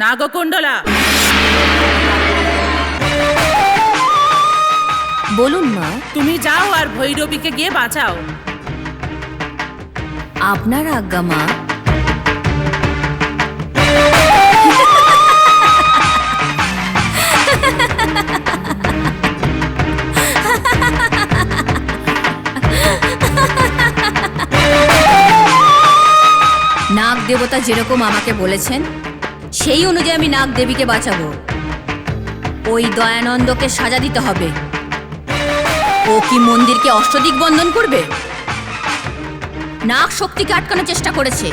নাগকুণ্ডলা, বলুন মা। তুমি যাও আর ভৈরবীকে গিয়ে বাঁচাও। আপনার আজ্ঞা মা। নাগ দেবতা যেরকম আমাকে বলেছেন সেই অনুযায়ী আমি নাগ দেবীকে বাঁচাবো। ওই দয়ানন্দকে সাজা দিতে হবে। ও কি মন্দিরকে অষ্টদিক বন্ধন করবে? নাগ শক্তিকে আটকানোর চেষ্টা করেছে,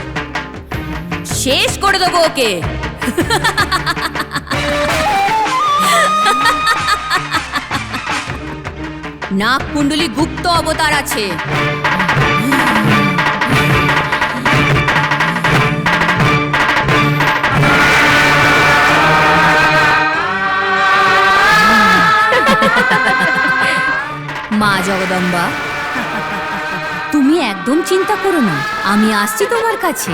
শেষ করে দেবো ওকে। নাগ কুণ্ডলী গুপ্ত অবতার আছে। মা জগদম্বা, তুমি একদম চিন্তা করো না, আমি আসছি তোমার কাছে।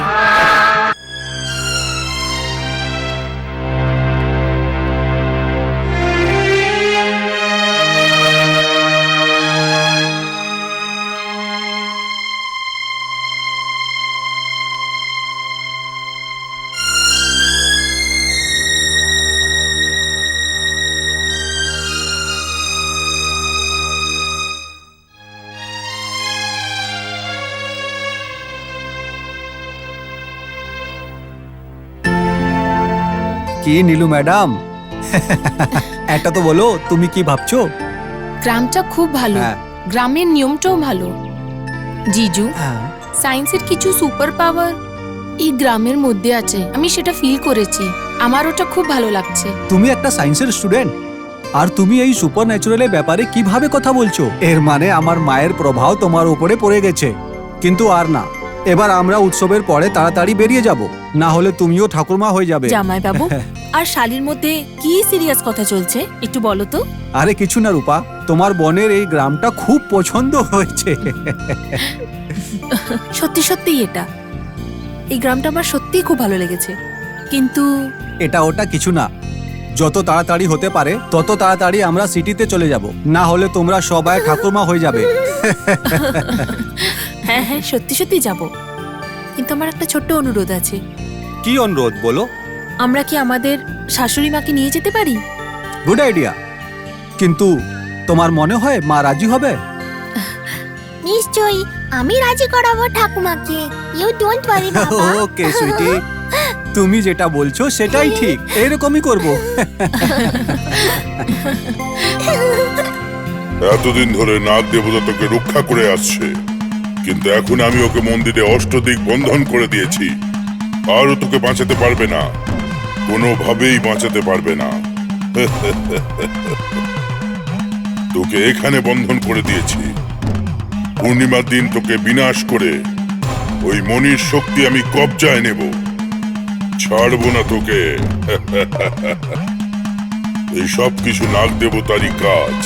কি নীলু ম্যাডাম, এটা তো বলো তুমি কি ভাবছো? গ্রামটা খুব ভালো, হ্যাঁ। গ্রামের নিয়মটাও ভালো। জিজু, সায়েন্সের কিছু সুপার পাওয়ার এই গ্রামের মধ্যে আছে, আমি সেটা ফিল করেছি। আমার ওটা খুব ভালো লাগছে। তুমি একটা সায়েন্সের স্টুডেন্ট আর তুমি এই সুপার ন্যাচুরালের ব্যাপারে কিভাবে কথা বলছো? এর মানে আমার মায়ের প্রভাব তোমার উপরে পড়ে গেছে। কিন্তু আর না, এবার আমরা উৎসবের পরে তাড়াতাড়ি বেরিয়ে যাব, না হলে তুমিও ঠাকুরমা হয়ে যাবে। জামাই বাবু আর শালির মধ্যে কি সিরিয়াস কথা চলছে একটু বলো তো। আরে কিছু না রূপা, তোমার বোনের এই গ্রামটা খুব পছন্দ হয়েছে। সত্যি সত্যি এটা, এই গ্রামটা আমার সত্যিই খুব ভালো লেগেছে। কিন্তু এটা ওটা কিছু না, যত তাড়াতাড়ি হতে পারে তত তাড়াতাড়ি আমরা সিটিতে চলে যাব, না হলে তোমরা সবাই ঠাকুরমা হয়ে যাবে। হ্যাঁ হ্যাঁ, সত্যি সত্যি যাব। কিন্তু আমার একটা ছোট্ট অনুরোধ আছে। কি অনুরোধ বলো? আমরা কি আমাদের শাশুড়ি মাকে নিয়ে যেতে পারি? গুড আইডিয়া, কিন্তু তোমার মনে হয় মা রাজি হবে? নিশ্চয়ই আমি রাজি করাবো ঠাকুমাকে। ইউ ডোন্ট ওয়ারি বাবা। ওকে সুইটি, তুমি যেটা বলছো সেটাই ঠিক, এরকমই করব। এতদিন ধরে নাগ দেবতা তোকে রক্ষা করে আসছে, কিন্তু এখন আমি ওকে মন্দিরে অষ্টদিক বন্ধন করে দিয়েছি। আর ও তোকে বাঁচাতে পারবে না, কোনোভাবেই বাঁচাতে পারবে না। তোকে এখানে বন্ধন করে দিয়েছি। পূর্ণিমার দিন তোকে বিনাশ করে ওই মনির শক্তি আমি কবজায় নেব, ছাড়বো না তোকে। এই সব কিছু নাগ দেবতারই কাজ।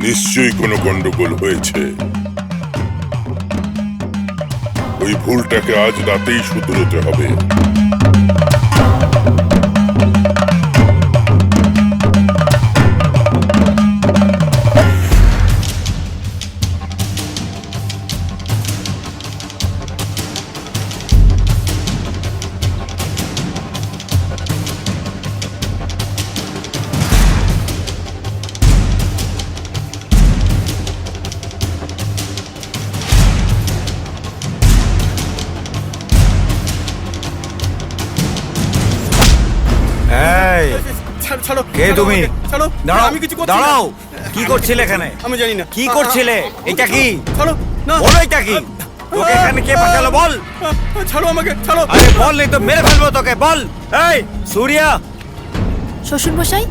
নিশ্চয়ই কোনো গন্ডগোল হয়েছে। ওই ভুলটাকে আজ রাতেই শুধরোতে হবে। কে তুমি? দাঁড়াও, দাঁড়াও, কি করছিলে এখানে? আমি জানি না কি করছিলে? এটা কি? ছাড়ো না, বলো এটা কি? তোকে এখানে কে পাঠালো বল? ছাড়ো আমাকে, ছাড়ো। আরে বল, নেই তো মেরে ফেলবো তোকে, বল। এই সূর্যা, শ্বশুর মশাই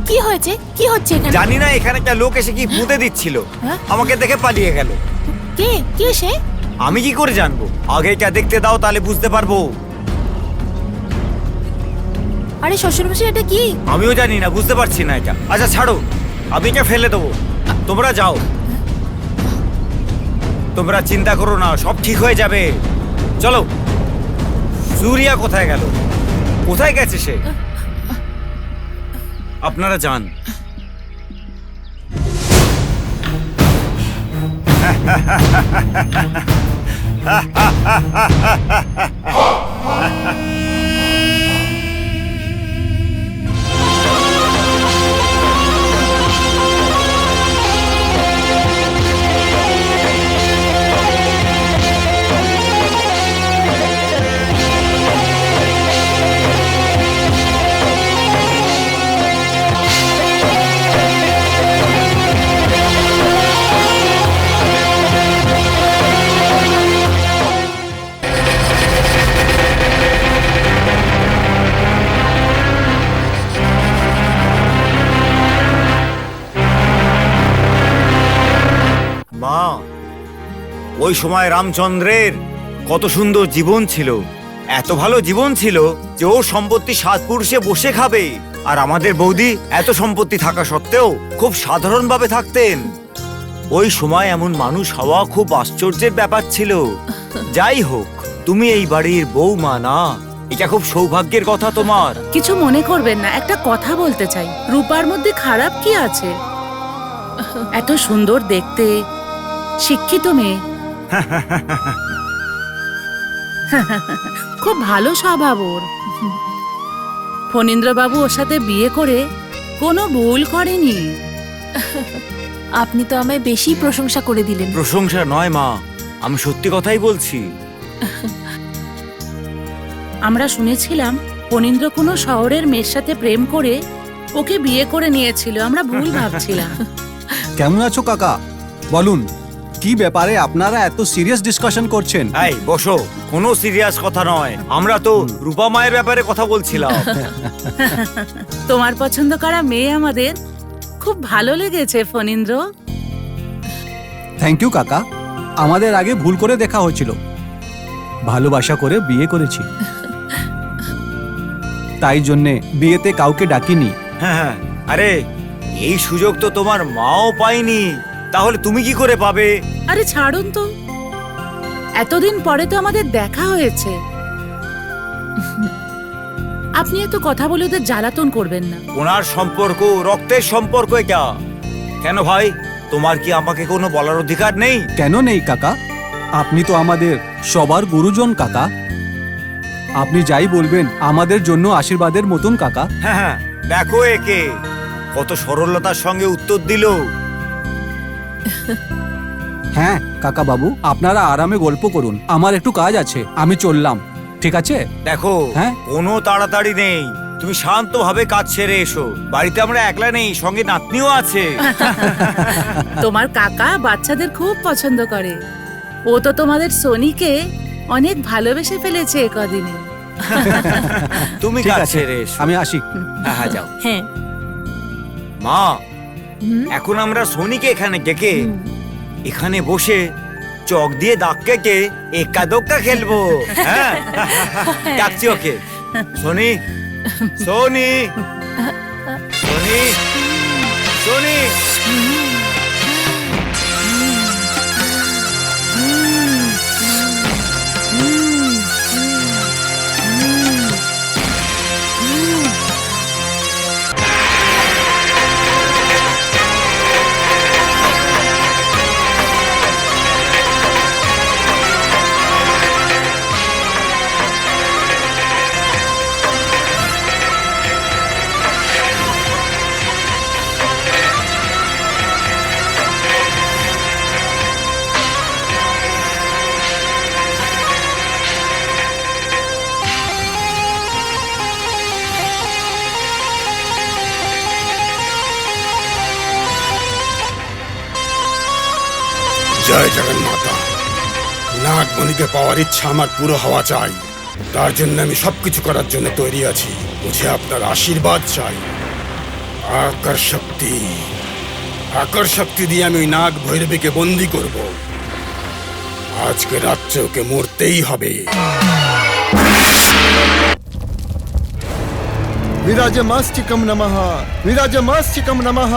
কি হয়েছে, কি হচ্ছে এখানে? জানি না, এখানে একটা লোক এসে কি পুঁতে দিচ্ছিল, হ্যাঁ? আমাকে দেখে পালিয়ে গেল। কে কে সে? আমি কি করে জানবো? আগে এটা দেখতে দাও, তাহলে বুঝতে পারবো। আরে শ্বশুর মশাই এটা কি? আমিও জানি না, বুঝতে পারছি না এটা। আচ্ছা ছাড়ো, আমি এটা ফেলে দেবো, তোমরা যাও। তোমরা চিন্তা করো না, সব ঠিক হয়ে যাবে। চলো। সূর্যা কোথায় গেল? কোথায় গেছে সে? আপনারা যান। মা, ওই সময় রামচন্দ্রের কত সুন্দর জীবন ছিল, এত ভালো জীবন ছিল যে ওর সম্পত্তি 7 পুরুষে বসে খাবে, আর আমাদের বৌদি এত সম্পত্তি থাকা সত্ত্বেও খুব সাধারণভাবে থাকতেন। ওই সময় এমন মানুষ হওয়া খুব আশ্চর্যের ব্যাপার ছিল। যাই হোক, তুমি এই বাড়ির বৌমা না, এটা খুব সৌভাগ্যের কথা তোমার। কিছু মনে করবেন না, একটা কথা বলতে চাই। রূপার মধ্যে খারাপ কি আছে? এত সুন্দর দেখতে, শিক্ষিত মেয়ে, খুব ভালো স্বভাব ওর। ফণীন্দ্রবাবু ওর সাথে বিয়ে করে কোনো ভুল করেনি। আপনি তো আমায় বেশি প্রশংসা করে দিলেন। প্রশংসা নয় মা, আমি সত্যি কথাই বলছি। আমরা শুনেছিলাম ফণীন্দ্র কোনো শহরের মেয়ের সাথে প্রেম করে ওকে বিয়ে করে নিয়েছিল। আমরা ভুল ভাবছিলাম। কেমন আছো কাকা? বলুন, কি ব্যাপারে আপনারা এত সিরিয়াস ডিসকাশন করছেন? এই বসো, কোনো সিরিয়াস কথা নয়, আমরা তো রূপা মায়ের ব্যাপারে কথা বলছিলাম। তোমার পছন্দ করা মেয়ে আমাদের খুব ভালো লেগেছে ফণীন্দ্র। থ্যাংক ইউ কাকা। আমাদের আগে ভুল করে দেখা হয়েছিল, ভালোবাসা করে বিয়ে করেছি, তাই জন্যে বিয়েতে কাউকে ডাকিনি। হ্যাঁ, আরে এই সুযোগ তো তোমার মাও পায়নি, তাহলে তুমি কি করে পাবে? আরে ছাড়ুন তো, এতদিন পরে তো আমাদের দেখা হয়েছে। আপনি এত কথা বলে ওদের জ্বালাতন করবেন না। ওনার সম্পর্ক রক্তের সম্পর্ক এটা। কেন ভাই, তোমার কি আমাকে কোনো বলার অধিকার নেই? কেন নেই কাকা? আপনি তো আমাদের সবার গুরুজন কাকা। আপনি যাই বলবেন আমাদের জন্য আশীর্বাদের মতন কাকা। হ্যাঁ, দেখো একে কত সরলতার সঙ্গে উত্তর দিল। হ্যাঁ কাকা বাবু, আপনারা আরামে গল্প করুন, আমার একটু কাজ আছে, আমি চললাম। ঠিক আছে? দেখো, হ্যাঁ? কোনো তাড়াতাড়ি নেই, তুমি শান্তভাবে কাজ সেরে এসো। বাড়িতে আমরা একলা নেই, সঙ্গে নাতনিও আছে। তোমার কাকা বাচ্চাদের খুব পছন্দ করে। ও তো তোমাদের সোনিকে অনেক ভালোবেসে ফেলেছে কদিনে। তুমি ঠিক কাজ আছে, সেরে এসো। আমি আসি। হ্যাঁ, যাও। হ্যাঁ। মা, এখন আমরা সোনিকে এখানে ডেকে এখানে বসে চক দিয়ে দাগ কেটে একা দোক্কা খেলবো। হ্যাঁ, ডাকছি ওকে। সোনি, সোনি, সোনি, সোনি। জয় জগন্মাতা। নাগমণিকে পাওয়ার ইচ্ছা আমার পুরো হওয়া চাই। তার জন্য আমি সবকিছু করার জন্য তৈরি আছি। মুঝে আপনার আশীর্বাদ চাই। আকর শক্তি দিয়ে আমি ওই নাগ ভৈরবীকে বন্দি করব। আজকে রাত্রে ওকে মরতেই হবে। विराजमास्तिकं नमः विराजमास्तिकं नमः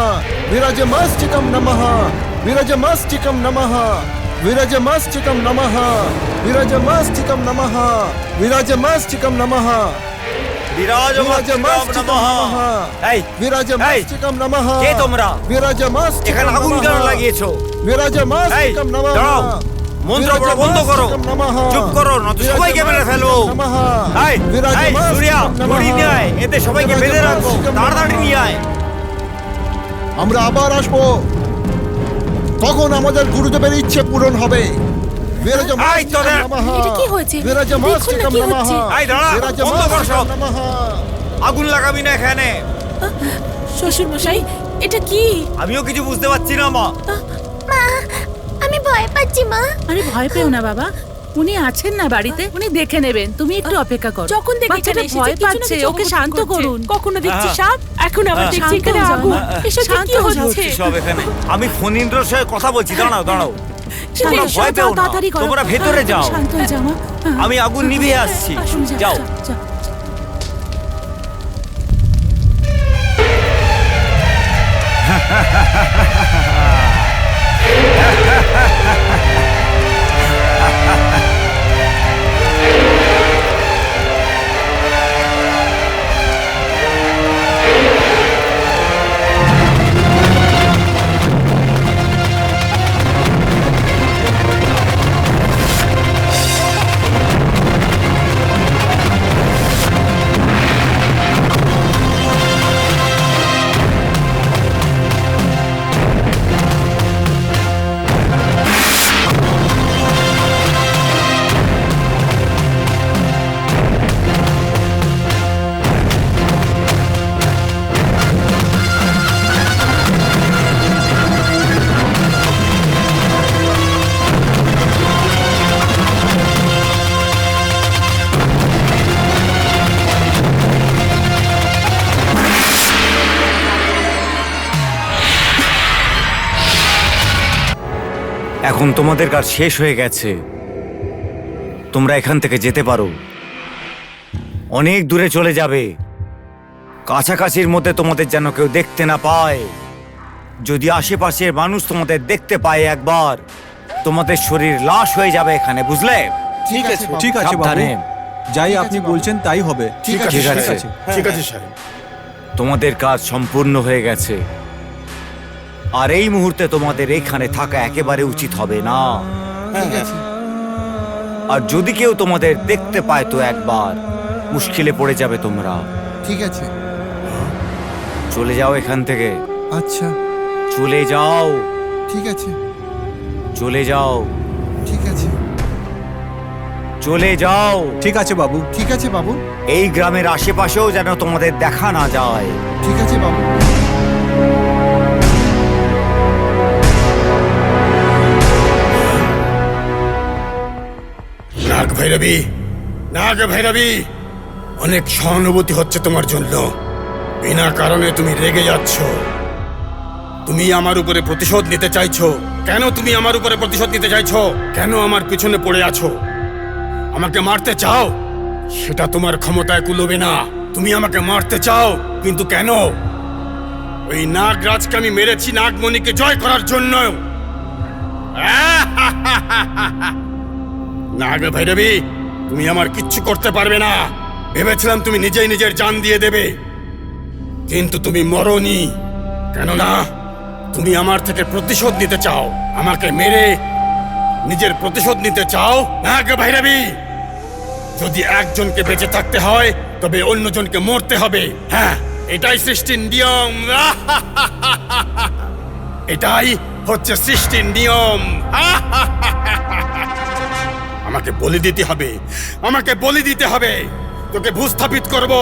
विराजमास्तिकं नमः विराजमास्तिकं नमः विराजमास्तिकं नमः विराजमास्तिकं नमः विराजमास्तिकं नमः বিরাজমাস্তিকম নমঃ। এই, বিরাজমাস্তিকম নমঃ। কে তোমরা? বিরাজমাস্তিকম এখানে আগুন কেন লাগিয়েছো? এই, বিরাজমাস্তিকম নমঃ। দাঁড়াও। মন্ত্র পড়া বন্ধ করো। চুপ করো, নয়তো সবাইকে মেরে ফেলবো। এই, এই, সূর্যা, দড়ি নিয়ে আয়। এতে সবাইকে বেঁধে রাখবো। তাড়াতাড়ি নিয়ে আয়। আমরা আবার আসবো, তখন আমাদের গুরুদেবের ইচ্ছে পূরণ হবে। এই, তোদের। এটা কি হয়েছে? বিরাজমাস্তিকম দেখুন না কি নমঃ। হচ্ছে। এই, দাঁড়া, বন্ধ কর সব। নমঃ। আগুন লাগাবি না এখানে। শ্বশুর মশাই, এটা কি? আমিও কিছু বুঝতে পারছি না মা। মা আমি ভয় পাচ্ছি মা। আরে ভয় পেও না বাবা, উনি আছেন না বাড়িতে, উনি দেখে নেবেন, তুমি একটু অপেক্ষা করো। যখন দেখি বাচ্চাটা ভয় পাচ্ছে, ওকে শান্ত করুন। কখনো দেখছি সাপ, এখন আবার দেখছি শান্ত এখানে হও, আগুন। মা। এসব শান্ত কি হও, হচ্ছে? সব এখানে। আমি ফণীন্দ্রর সাথে কথা বলছি। দাঁড়াও, দাঁড়াও। তোমরা শান্ত, ভয় পেও না। তাড়াতাড়ি করো। তোমরা ভেতরে যাও। শান্ত হয়ে যাও মা। আমি আগুন নিভিয়ে আসছি। আসুন, যাও। যাও। এখন তোমাদের কাজ শেষ হয়ে গেছে। তোমরা এখান থেকে যেতে পারো। অনেক দূরে চলে যাবে। কাছাকাছির মধ্যে তোমাদের যেন কেউ দেখতে না পায়। যদি আশেপাশের মানুষ তোমাদের দেখতে পায় একবার, তোমাদের শরীর লাশ হয়ে যাবে এখানে, বুঝলে? ঠিক আছে বাবু, সাবধানে। যাই আপনি বলছেন তাই হবে। ঠিক আছে। ঠিক আছে সাহেব। তোমাদের কাজ সম্পূর্ণ হয়ে গেছে। আর এই মুহূর্তে তোমাদের এখানে থাকা একেবারে উচিত হবে না। আর যদি কেউ তোমাদের দেখতে পায় তো একবার মুশকিলে পড়ে যাবে তোমরা। ঠিক আছে। চলে যাও এখান থেকে। আচ্ছা, চলে যাও, ঠিক আছে। চলে যাও, ঠিক আছে। চলে যাও। ঠিক আছে বাবু। ঠিক আছে বাবু। এই গ্রামের আশেপাশেও যেন তোমাদের দেখা না যায়। ঠিক আছে বাবু। নাগ ভৈরবী, নাগ ভৈরবী, অনেক সহানুভূতি হচ্ছে তোমার জন্য। বিনা কারণে তুমি রেগে যাচ্ছ। তুমি আমার উপরে প্রতিশোধ নিতে চাইছো। কেন তুমি আমার উপরে প্রতিশোধ নিতে চাইছো? কেন আমার পিছনে পড়ে আছো? আমাকে মারতে চাও? সেটা তোমার ক্ষমতায় কুলোবে না। তুমি আমাকে মারতে চাও, কিন্তু কেন? ওই নাগরাজকে আমি মেরেছি নাগমণিকে জয় করার জন্য। নাগ ভৈরবী, তুমি আমার কিচ্ছু করতে পারবে না। ভেবেছিলাম তুমি নিজেই নিজের জান দিয়ে দেবে, কিন্তু তুমি মরনি। কেননা তুমি আমার থেকে প্রতিশোধ নিতে চাও। আমাকে মেরে নিজের প্রতিশোধ নিতে চাও। নাগ ভৈরবী, যদি একজনকে বেঁচে থাকতে হয় তবে অন্যজনকে মরতে হবে। হ্যাঁ, এটাই সৃষ্টির নিয়ম। এটাই হচ্ছে সৃষ্টির নিয়ম। আমাকে বলি দিতে হবে, আমাকে বলি দিতে হবে। তোকে ভূস্থাপিত করব,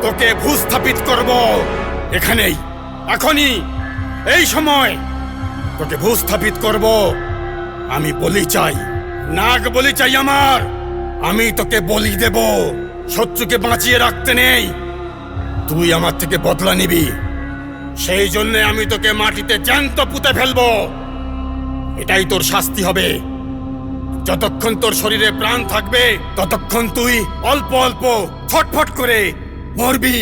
তোকে ভূস্থাপিত করব। এখানেই, এখনই, এই সময় তোকে ভূস্থাপিত করব। আমি বলি চাই, নাগ বলি চাই আমার। আমি তোকে বলি দেব। শত্রুকে বাঁচিয়ে রাখতে নেই। তুই আমার থেকে বদলা নিবি। সেই জন্য আমি তোকে মাটিতে জ্যান্ত পুঁতে ফেলবো। এটাই তোর শাস্তি হবে। যতক্ষণ তোর শরীরে প্রাণ থাকবে ততক্ষণ তুই অল্প অল্প ছটফট করে মরবি।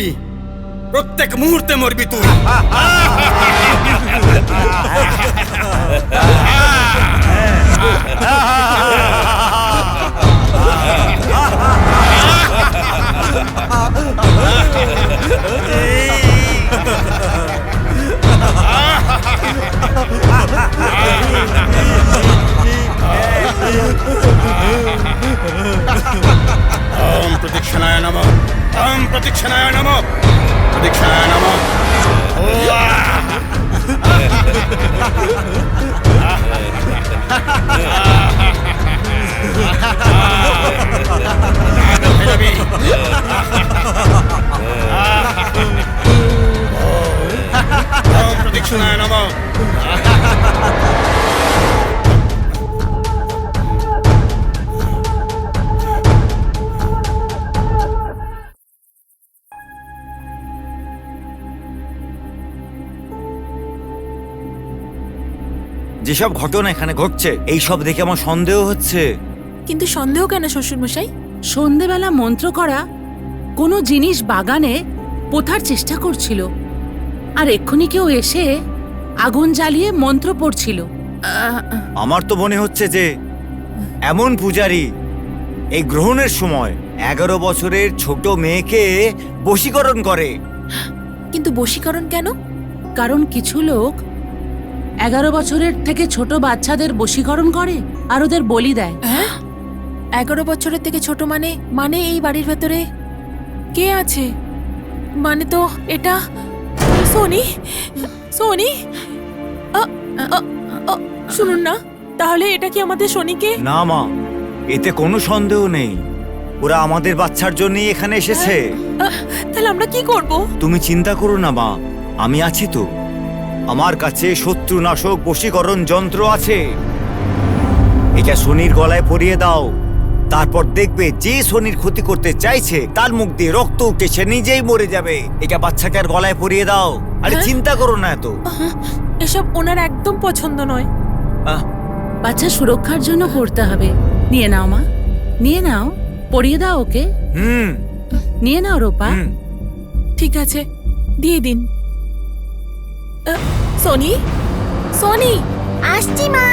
প্রত্যেক মুহূর্তে মরবি তুই। যেসব ঘটনা এখানে ঘটছে এই সব দেখে আমার সন্দেহ হচ্ছে। কিন্তু সন্দেহ কেন শ্বশুরমশাই? সন্ধেবেলা মন্ত্র করা কোনো জিনিস বাগানে পোথার চেষ্টা করছিল, আর এক্ষুনি কেউ এসে আগুন জ্বালিয়ে মন্ত্র পড়ছিল। আমার তো মনে হচ্ছে যে এমন পূজারী এই গ্রহণের সময় 11 বছরের ছোট মেয়েকে বশীকরণ করে। কিন্তু বশীকরণ কেন? কারণ কিছু লোক 11 বছরের থেকে ছোট বাচ্চাদের বশীকরণ করে আর ওদের বলি দেয়। 11 বছরের থেকে ছোট মানে মানে এই বাড়ির ভেতরে কে আছে? মানে তো এটা সোনি। সোনি, শুনুন না, তাহলে এটা কি আমাদের সোনিকে? না মা, এতে কোনো সন্দেহ নেই, ওরা আমাদের বাচ্চার জন্যই এখানে এসেছে। তাহলে আমরা কি করব? তুমি চিন্তা করো না মা, আমি আছি তো। আমার কাছে শত্রুনাশক বশীকরণ যন্ত্র আছে। এটা শনির গলায় পরিয়ে দাও, তারপর দেখবে যে শনির ক্ষতি করতে চাইছে তার মুখ দিয়ে রক্ত উঠে সে নিজেই মরে যাবে। এটা বাচ্চাকে আর গলায় পরিয়ে দাও। আরে চিন্তা করো না এত। এসব ওনার একদম পছন্দ নয়। বাচ্চা সুরক্ষার জন্য করতে হবে। নিয়ে নাও মা, নিয়ে নাও, পরিয়ে দাও ওকে। নিয়ে নাও রূপা। ঠিক আছে, দিয়ে দিন। সোনি, সোনি, আসছি মা।